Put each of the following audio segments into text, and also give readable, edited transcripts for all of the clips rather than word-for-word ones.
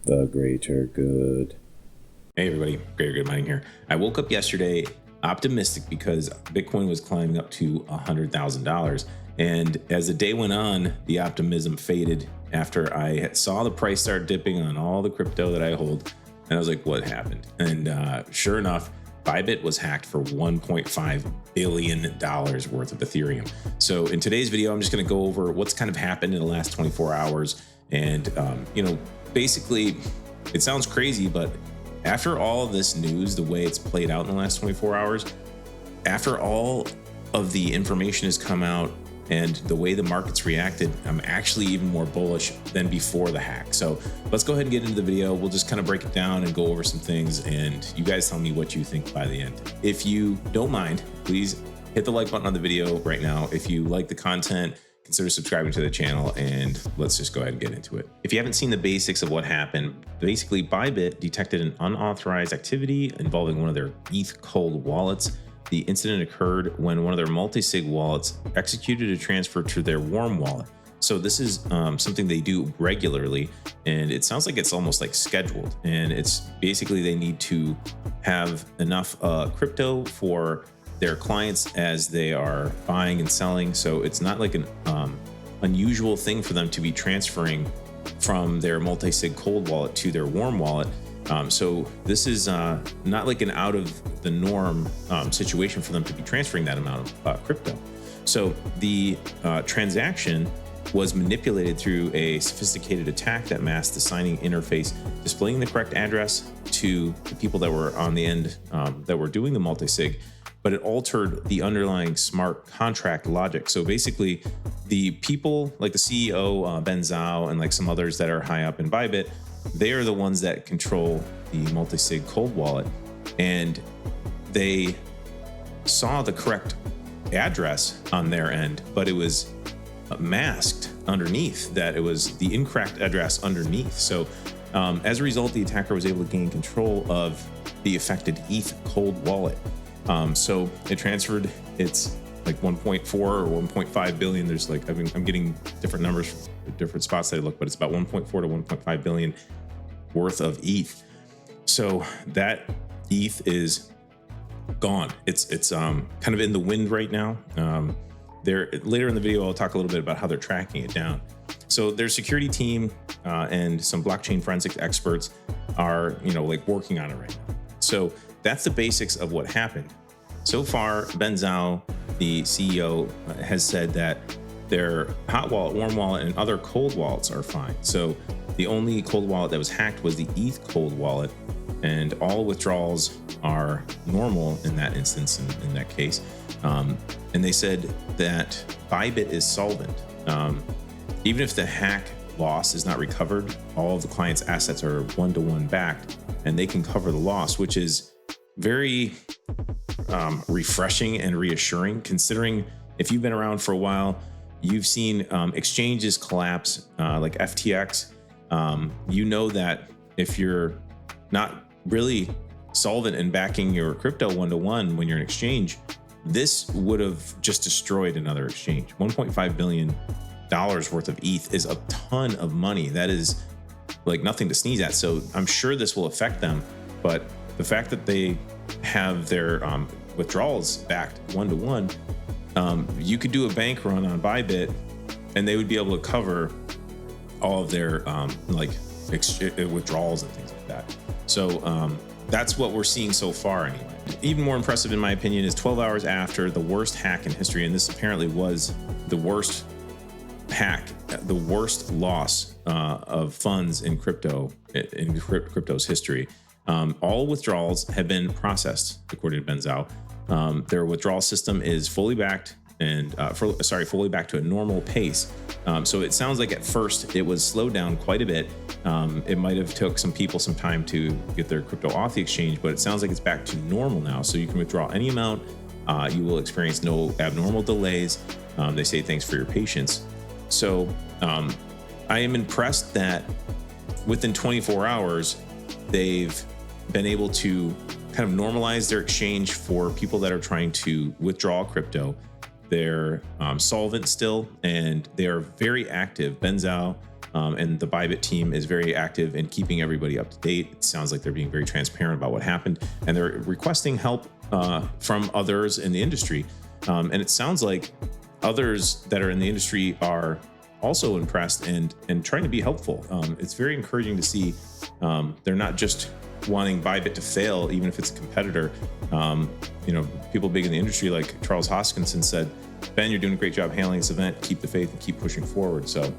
The greater good. Hey everybody, Greater Good Mining here. I woke up yesterday optimistic because Bitcoin was climbing up to $100,000. And as the day went on, the optimism faded after I saw the price start dipping on all the crypto that I hold. And I was like, what happened? And sure enough, Bybit was hacked for $1.5 billion worth of Ethereum. So in today's video, I'm just going to go over what's kind of happened in the last 24 hours. And, basically, it sounds crazy, but after all of this news, the way it's played out in the last 24 hours, after all of the information has come out and the way the market's reacted, I'm actually even more bullish than before the hack. So let's go ahead and get into the video. We'll just kind of break it down and go over some things, and you guys tell me what you think by the end. If you don't mind, please hit the like button on the video right now. If you like the content, consider subscribing to the channel, and let's just go ahead and get into it. If you haven't seen the basics of what happened, basically Bybit detected an unauthorized activity involving one of their ETH cold wallets. The incident occurred when one of their multi-sig wallets executed a transfer to their warm wallet. So this is something they do regularly, and it sounds like it's almost like scheduled. And it's basically they need to have enough crypto for their clients as they are buying and selling. So it's not like an unusual thing for them to be transferring from their multi-sig cold wallet to their warm wallet. So this is not like an out of the norm situation for them to be transferring that amount of crypto. So the transaction was manipulated through a sophisticated attack that masked the signing interface, displaying the correct address to the people that were on the end that were doing the multi-sig, but it altered the underlying smart contract logic. So basically, the people like the CEO, Ben Zhao, and like some others that are high up in Bybit, they are the ones that control the multi-sig cold wallet, and they saw the correct address on their end, but it was masked underneath that. It was the incorrect address underneath. So as a result, the attacker was able to gain control of the affected ETH cold wallet. So it transferred its like 1.4 or 1.5 billion. There's like, I'm getting different numbers for different spots that I look, but it's about 1.4 to 1.5 billion worth of ETH. So that ETH is gone. It's kind of in the wind right now. Later in the video, I'll talk a little bit about how they're tracking it down. So their security team and some blockchain forensic experts are, like working on it right now. So that's the basics of what happened. So far, Ben Zhao, the CEO, has said that their hot wallet, warm wallet, and other cold wallets are fine. So the only cold wallet that was hacked was the ETH cold wallet, and all withdrawals are normal in that instance, in that case. And they said that Bybit is solvent. Even if the hack loss is not recovered, all of the client's assets are one-to-one backed, and they can cover the loss, which is very refreshing and reassuring, considering if you've been around for a while, you've seen exchanges collapse like FTX. You know that if you're not really solvent in backing your crypto one-to-one when you're an exchange, this would have just destroyed another exchange. $1.5 billion worth of ETH is a ton of money. That is like nothing to sneeze at. So I'm sure this will affect them, but the fact that they have their withdrawals backed one-to-one, you could do a bank run on Bybit and they would be able to cover all of their withdrawals and things like that. So that's what we're seeing so far anyway. Even more impressive in my opinion is 12 hours after the worst hack in history, and this apparently was the worst hack, the worst loss of funds in crypto's history. All withdrawals have been processed, according to Ben Zhao. Their withdrawal system is fully backed and fully back to a normal pace. So it sounds like at first it was slowed down quite a bit. It might have took some people some time to get their crypto off the exchange, but it sounds like it's back to normal now. So you can withdraw any amount. You will experience no abnormal delays. They say thanks for your patience. So I am impressed that within 24 hours, they've been able to kind of normalize their exchange for people that are trying to withdraw crypto. They're solvent still, and they are very active. Ben Zhao And the Bybit team is very active in keeping everybody up to date. It sounds like they're being very transparent about what happened, and they're requesting help from others in the industry. And it sounds like others that are in the industry are also impressed and trying to be helpful. It's very encouraging to see they're not just wanting Bybit to fail, even if it's a competitor. People big in the industry like Charles Hoskinson said, Ben, you're doing a great job handling this event. Keep the faith and keep pushing forward. So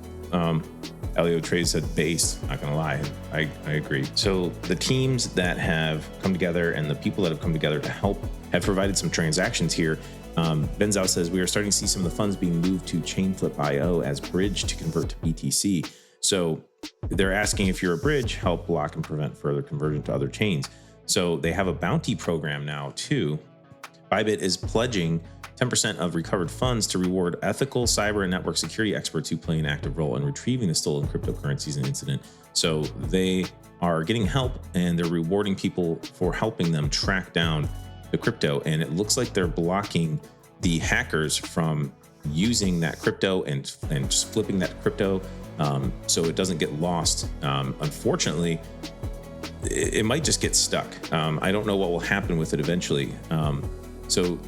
Elio Trade said base, not gonna lie, I agree. So the teams that have come together and the people that have come together to help have provided some transactions here. Ben Zhao says, we are starting to see some of the funds being moved to Chainflip.io as bridge to convert to BTC. So they're asking if you're a bridge, help block and prevent further conversion to other chains. So they have a bounty program now too. Bybit is pledging 10% of recovered funds to reward ethical cyber and network security experts who play an active role in retrieving the stolen cryptocurrencies and incident. So they are getting help and they're rewarding people for helping them track down the crypto. And it looks like they're blocking the hackers from using that crypto and just flipping that crypto so it doesn't get lost. Unfortunately, it might just get stuck. I don't know what will happen with it eventually. So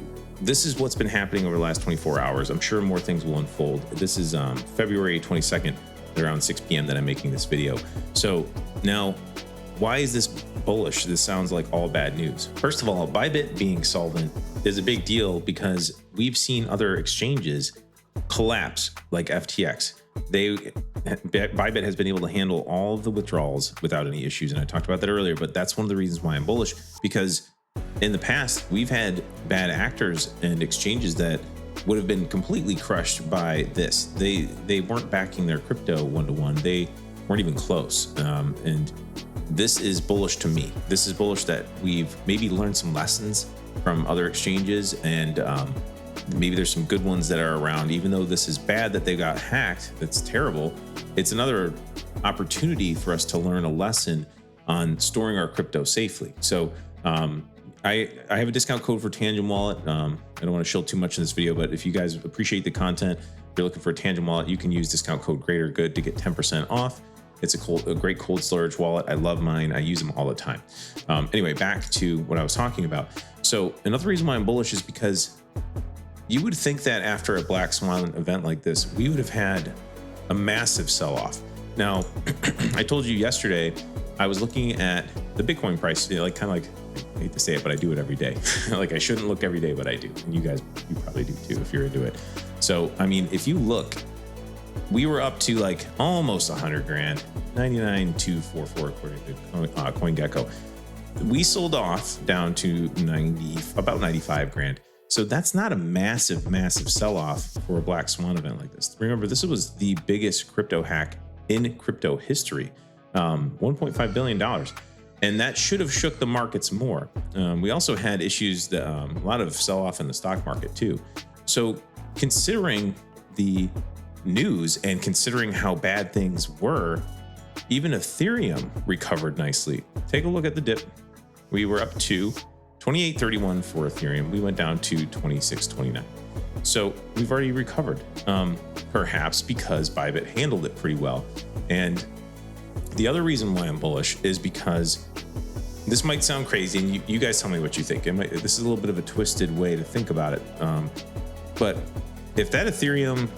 this is what's been happening over the last 24 hours. I'm sure more things will unfold. This is February 22nd, around 6 p.m. that I'm making this video. So now, why is this bullish? This sounds like all bad news. First of all, Bybit being solvent is a big deal because we've seen other exchanges collapse like FTX. Bybit has been able to handle all of the withdrawals without any issues. And I talked about that earlier, but that's one of the reasons why I'm bullish, because in the past, we've had bad actors and exchanges that would have been completely crushed by this. They weren't backing their crypto one-to-one. They weren't even close. And this is bullish to me. This is bullish that we've maybe learned some lessons from other exchanges, and maybe there's some good ones that are around. Even though this is bad that they got hacked, that's terrible. It's another opportunity for us to learn a lesson on storing our crypto safely. So I have a discount code for Tangent Wallet. I don't want to shill too much in this video, but if you guys appreciate the content, if you're looking for a Tangent Wallet, you can use discount code GreaterGood to get 10% off. It's a great cold storage wallet. I love mine. I use them all the time. Anyway, back to what I was talking about. So another reason why I'm bullish is because you would think that after a Black Swan event like this, we would have had a massive sell-off. Now, I told you yesterday, I was looking at the Bitcoin price, I hate to say it, but I do it every day. Like, I shouldn't look every day, but I do. And you probably do too if you're into it. So, I mean, if you look, we were up to like almost 100 grand, 99,244 according to CoinGecko. We sold off down to about 95 grand. So that's not a massive sell-off for a Black Swan event like this. Remember, this was the biggest crypto hack in crypto history, $1.5 billion. And that should have shook the markets more. We also had issues, a lot of sell-off in the stock market too. So considering the news and considering how bad things were, even Ethereum recovered nicely. Take a look at the dip. We were up to 28.31 for Ethereum. We went down to 26.29. So we've already recovered, perhaps because Bybit handled it pretty well. And the other reason why I'm bullish is because this might sound crazy, and you guys tell me what you think. This is a little bit of a twisted way to think about it. But if that Ethereum,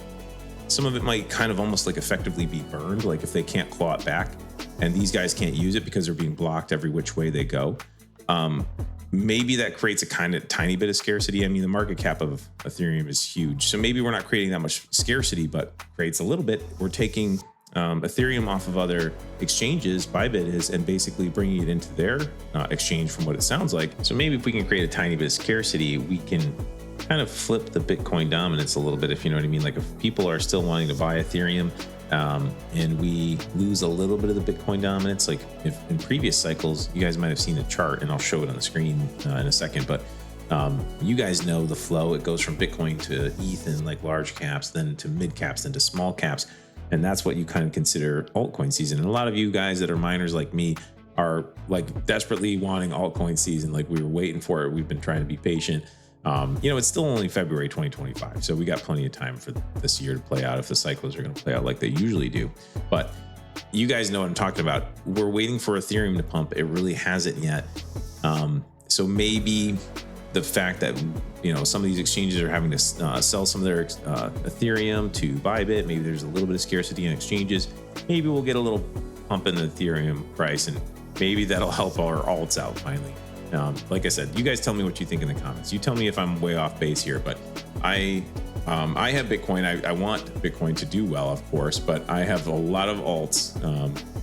some of it might kind of almost like effectively be burned, like if they can't claw it back and these guys can't use it because they're being blocked every which way they go. Maybe that creates a kind of tiny bit of scarcity. I mean, the market cap of Ethereum is huge. So maybe we're not creating that much scarcity, but creates a little bit. We're taking Ethereum off of other exchanges, Bybit is, and basically bringing it into their exchange from what it sounds like. So maybe if we can create a tiny bit of scarcity, we can kind of flip the Bitcoin dominance a little bit, if you know what I mean. Like if people are still wanting to buy Ethereum and we lose a little bit of the Bitcoin dominance, like if in previous cycles, you guys might have seen the chart and I'll show it on the screen in a second, but you guys know the flow. It goes from Bitcoin to ETH in like large caps, then to mid caps, then to small caps. And that's what you kind of consider altcoin season. And a lot of you guys that are miners like me are like desperately wanting altcoin season. Like we were waiting for it. We've been trying to be patient. You know, it's still only February 2025, so we got plenty of time for this year to play out if the cycles are going to play out like they usually do. But you guys know what I'm talking about. We're waiting for Ethereum to pump. It really hasn't yet. So maybe the fact that, you know, some of these exchanges are having to sell some of their Ethereum to Bybit, maybe there's a little bit of scarcity in exchanges. Maybe we'll get a little pump in the Ethereum price, and maybe that'll help our alts out finally. Like I said, you guys tell me what you think in the comments. You tell me if I'm way off base here, but I have Bitcoin. I want Bitcoin to do well, of course, but I have a lot of alts,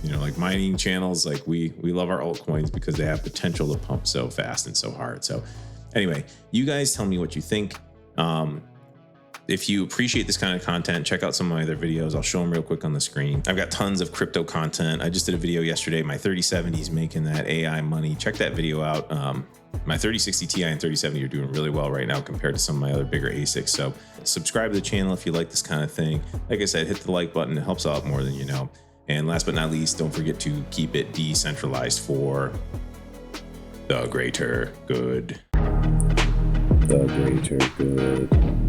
you know, like mining channels. Like we love our altcoins because they have potential to pump so fast and so hard. So anyway, you guys tell me what you think. If you appreciate this kind of content, check out some of my other videos. I'll show them real quick on the screen. I've got tons of crypto content. I just did a video yesterday, my 3070s making that AI money. Check that video out. My 3060 Ti and 3070 are doing really well right now compared to some of my other bigger ASICs. So subscribe to the channel if you like this kind of thing. Like I said, hit the like button. It helps out more than you know. And last but not least, don't forget to keep it decentralized for the greater good. The greater good.